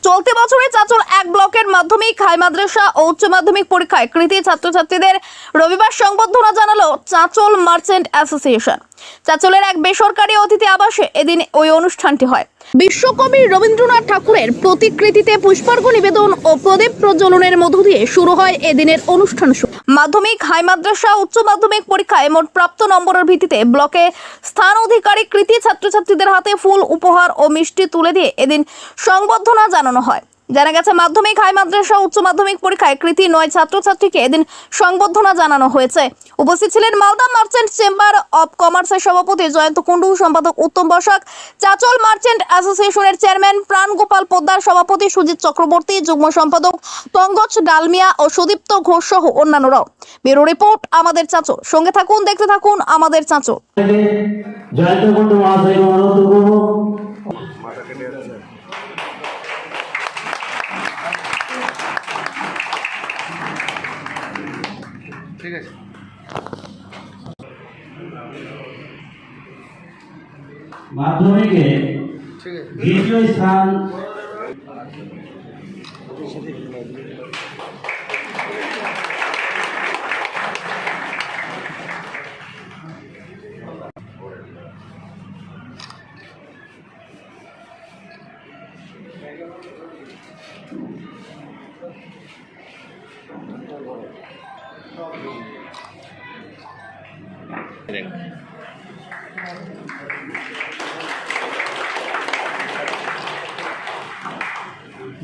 চলতি বছরে চাঁচল এক ব্লকের মাধ্যমিক হাই মাদ্রাসা ও উচ্চ মাধ্যমিক পরীক্ষায় কৃতী ছাত্রছাত্রীদের রবিবার সংবর্ধনা জানালো চাঁচল মার্চেন্ট অ্যাসোসিয়েশন। চাঁচলের এক বেসরকারি অতিথি আবাসে এদিন ওই অনুষ্ঠানটি হয়। বিশ্বকবি রবীন্দ্রনাথ ঠাকুরের প্রতিকৃতিতে পুষ্পার্ঘ্য নিবেদন ও প্রদীপ প্রজ্বলনের মধ্য দিয়ে শুরু হয় এদিনের অনুষ্ঠান। মাধ্যমিক হাই মাদ্রাসা উচ্চ মাধ্যমিক পরীক্ষায় মোট প্রাপ্ত নম্বরের ভিত্তিতে ব্লকে স্থান অধিকারী কৃতী ছাত্রছাত্রীদের হাতে ফুল উপহার ও মিষ্টি তুলে দিয়ে এদিন সংবর্ধনা জানানো হয়। জানা গেছে মাধ্যমিক হাই মাদ্রাসা উচ্চ মাধ্যমিক পরীক্ষায় কৃতী 9 ছাত্রছাত্রীকে এদিন সংবর্ধনা জানানো হয়েছে। উপস্থিত ছিলেন মালদা মার্চেন্ট চেম্বার অব কমার্সের সভাপতি জয়ন্ত কুণ্ডু, সম্পাদক উত্তম বসাক, চাঁচল মার্চেন্ট অ্যাসোসিয়েশনের চেয়ারম্যান প্রাণ গোপাল পোদ্দার, সভাপতি সুজিত চক্রবর্তী, যুগ্ম সম্পাদক পঙ্কজ ডালমিয়া ও সুদীপ্ত ঘোষ সহ অন্যান্যরাও। ব্যুরো রিপোর্ট আমাদের চাঁচল। সঙ্গে থাকুন, দেখতে থাকুন আমাদের চাঁচল। জয়ন্ত কুণ্ডু মহাশয় অনুরোধ করব। ঠিক আছে, মাধ্যমিকে দ্বিতীয় স্থান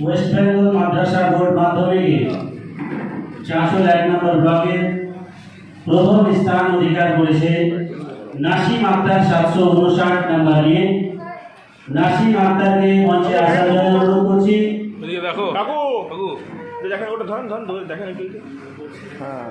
ওয়েস্ট বেঙ্গল মাদ্রাসা বোর্ড মাধ্যমিকে চাঁচল 1 নম্বর ব্লকে প্রথম স্থান অধিকার করেছে নাসিম আক্তার 759 নম্বর নিয়ে। নাসিম আক্তারকে মঞ্চে আসার জন্য অনুরোধ করছি। দেখো কাকু কাকু দেখেন, ওটা ধরেন ধরেন ধরে দেখেন একটু। হ্যাঁ